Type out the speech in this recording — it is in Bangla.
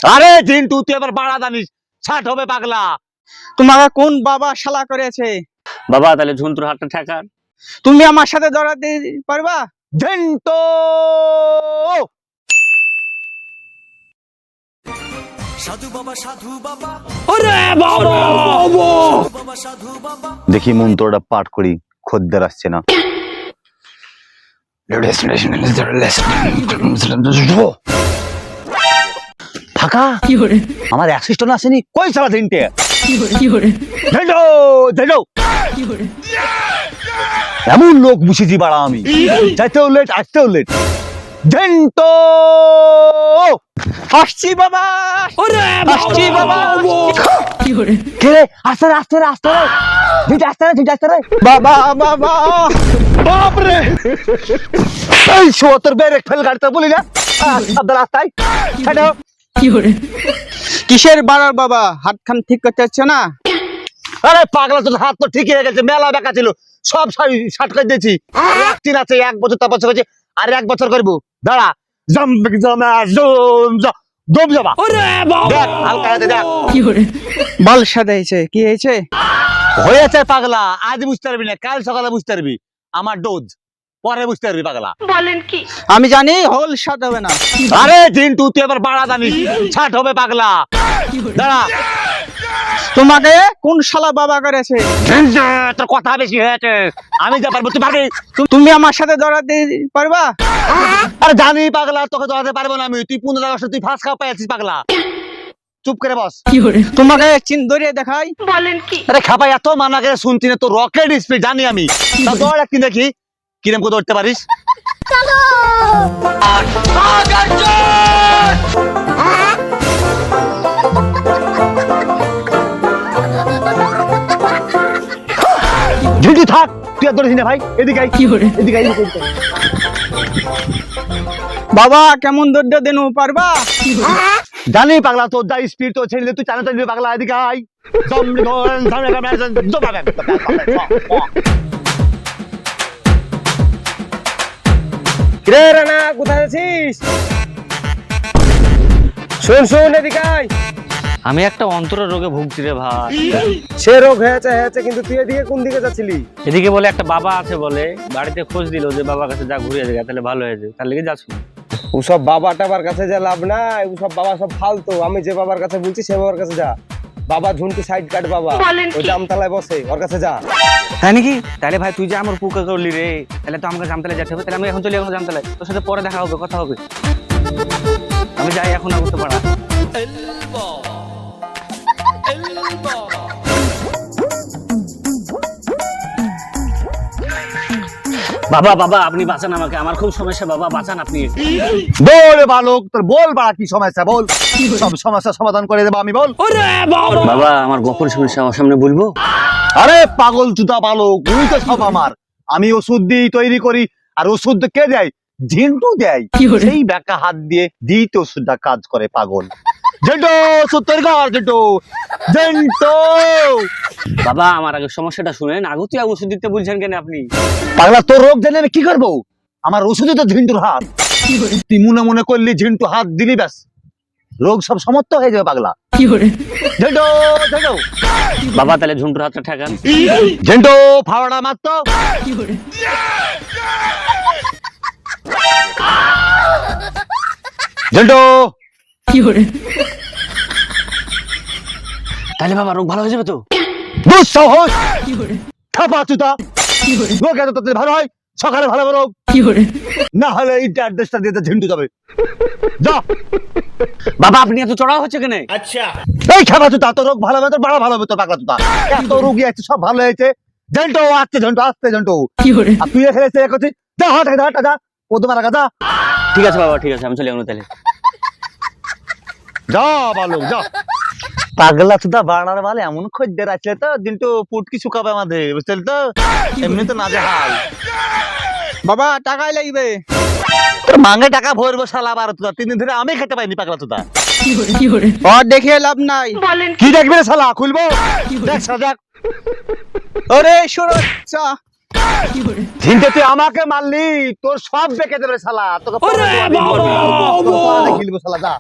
আরে ঝিন্টু তুই এবার বাড়া জানিস, ছাট হবে পাগলা। তোমাকে কোন বাবা শালা করেছে? বাবা তাহলে ঝুন্টুর হাতটা ঠেকান। তুমি আমার সাথে দৌড়াতে পারবা? ঝিন্টু সাধু বাবা সাধু বাবা ওরে বাবা সাধু বাবা সাধু বাবা। দেখি মন্ত্রটা পাঠ করি, খদ্দের আসছে না। ফাঁকা আমার অ্যাসিস্ট্যান্ট আসেনি, কই সারা তিনটে এমন লোক বুঝেছি বাড়া আমি, যাইতেও লেট আসতেও লেট। ঝেন্টো আসছি বাবা, আসছি বাবা। কে রে? আস্তে রে আস্তে রে আস্তে রে, ঝিন্টু আস্তে রে, ঝিন্টু আস্তে রে। বাবা বাবা বাপ রে, এই সত্তর ব্রেক ফেল গাড়িতে বলি না সাবধান রাস্তায় ছাড়ো। কিসের বাড়ার বাবা? হাত খান ঠিক করতে হচ্ছে না? আরে পাগলা, তোর হাত তো ঠিকই হয়ে গেছে, মেলা বেকা ছিল, সব শার্ট করে দিয়েছি। একদিন আছে 1 বছর, তার বছর হয়েছে আর 1 বছর করবো। দাঁড়া দম যাবা দেখ, হালকা হাতে দেখ। বাল সাদাইছে, কি হয়েছে? হয়েছে পাগলা, আজ বুঝতে পারবি না, কাল সকালে বুঝতে পারবি। আমার ডোজ পরে বুঝতে পারবি পাগলা। আমি জানি হোল সাদ হবে না। আরে ঝিন্টু তুই এবার বাড়া জানিস, ছাট হবে পাগলা। দাঁড়া, তোমাকে কোন শালা বাবা করেছে? তোর কথা বেশি হয়েছে, আমি যা পারবো তুই পারবি। তুমি আমার সাথে দৌড়াতে পারবা? আরে জানি পাগলা, তোকে দৌড়াতে পারবো না আমি। তুই 15 আগস্টে তুই ফার্স্ট খাওয়া পেয়েছিস পাগলা, চুপ করে বস। তোমাকে চিন ধরিয়ে দেখাই। আরে খাপাই এত মানা করে শুনছি না, তো রকেট স্পিড জানি আমি। তা দৌড় একদিন দেখি কিরম করে দৌড়তে পারিস। ঝিন্টু থাক, তুই আর দৌড়িস না ভাই, এদিকে আয়, এদিকে আয়, এদিকে আয়। বাবা কেমন দৌড় দেনু পারবা? জানি পাগলা, তোর যা স্পিড তো ছেড়ে তুই চালাতে দিবি পাগলা, এদিকে আয়। রে রানা, কোথায় আছিস? শুন শুন, এদিকে আয়। আমি একটা অন্তর রোগে ভুগছি রে ভাই। সে রোগ হয়েছে কিন্তু তুই এদিকে কোন দিকে যাচ্ছিলি? এদিকে বলে একটা বাবা আছে, বলে বাড়িতে খোঁজ দিল যে বাবার কাছে যা ঘুরে যায় তাহলে ভালো হয়ে যায়, তার লেগে যাচ্ছ। ওসব বাবা টাবার কাছে যা লাভ নাই, ওসব বাবা সব ফালতু। আমি যে বাবার কাছে বলছি সে বাবার কাছে যা। বাবা ঝুন্টু সাইড কাট বাবা, ওই জামতলায় বসে, ওর কাছে যা। তাই নাকি? তাহলে ভাই তুই যে আমার পুকা করলি রে, তাহলে তো আমাকে জামতলায় যেতে হবে। তাহলে আমি এখন চলি, এখন জামতলায় তোর সাথে পরে দেখা হবে, কথা হবে। আমি যাই এখন, আর করতে পারা। বাবা বাবা আপনি বাঁচান আমাকে, আমার খুব সমস্যা বাবা, বাঁচান আপনি। বল বালক, তোর বল বাড়া, কি সমস্যা বল, সব সমস্যার সমাধান করে দেবো আমি, বল। বাবা আমার গোপন সমস্যা আমার সামনে বলবো? আরে পাগল জুতা বালক, তুই তো সব আমার। আমি ওষুধ দিই, তৈরি করি, আর ওষুধ কে দেয়? ঝিন্টু দেয়। সেই ব্যাকা হাত দিয়ে দিই তো ওষুধটা কাজ করে পাগল। ঝিন্টু ওষুধ তৈরি কর, ঝিন্টু ঝিন্টু। বাবা আমার আগে সমস্যাটা শুনেন, আগে তুই ওষুধ দিতে বলছেন কেন আপনি? পাগলা, তোর রোগ জেনে আমি কি করবো? আমার ওষুধে তো ঝিন্টুর হাত। তুই মনে মনে করলি ঝিন্টু হাত দিলি ব্যাস, রোগ সব সমাপ্ত হয়ে যাবে পাগলা। ঝিন্টু ঝিন্টু বাবা তাহলে ঝুন্টুর হাতটা ঠেকান। ঝিন্টু ফাওয়াটা মারতো। ঝিন্টু তাহলে বাবা রোগ ভালো হয়ে যাবে তো? দুঃসাহস, থাপা চুতা, রোগ এত তাড়াতাড়ি ভালো হয়? সকালে ভালো হবে রোগ, না হলে এই অ্যাড্রেসটা দিয়ে ঝিন্টু যাবে। যা বাবা আপনি এত চড়া হচ্ছে কেন? এই খাবা চুতা, তোর রোগ ভালো হবে, তোর বাড়া ভালো হবে, তোর পাগলা চুতা। এত রোগী আছে, সব ভালো হয়েছে। ঝিন্টু আসছে, ঝিন্টু আসছে, ঝিন্টু। আর তুই এখানে এসে করছিস, যা হাট হাট যা, ও তোমার যা। ঠিক আছে বাবা, ঠিক আছে, আমি চলে গেলাম তাহলে। যা বালক যা। পাগলা চুদা বাড়ার বালে এমন খদ্দের আছে তো, ঝিন্টু পুটকি শুকাবে আমাদের, বুঝলি তো? এমনি তো নাজে হাল। বাবা টাকাই লাগবে। তোর মাঙ্গে টাকা ভরবো শালা, আবার চুদা 3 দিন ধরে আমি খেতে পাইনি পাগলা চুদা। আর দেখে লাভ নাই। কি দেখবি রে শালা, খুলবো দেখ শালা দেখ। ওরে সুরক্ষা। ঝিন্টু তুই আমাকে মারলি, তোর সব বেঁকে দেবে শালা, তোকে পরে গিলবো শালা, যা।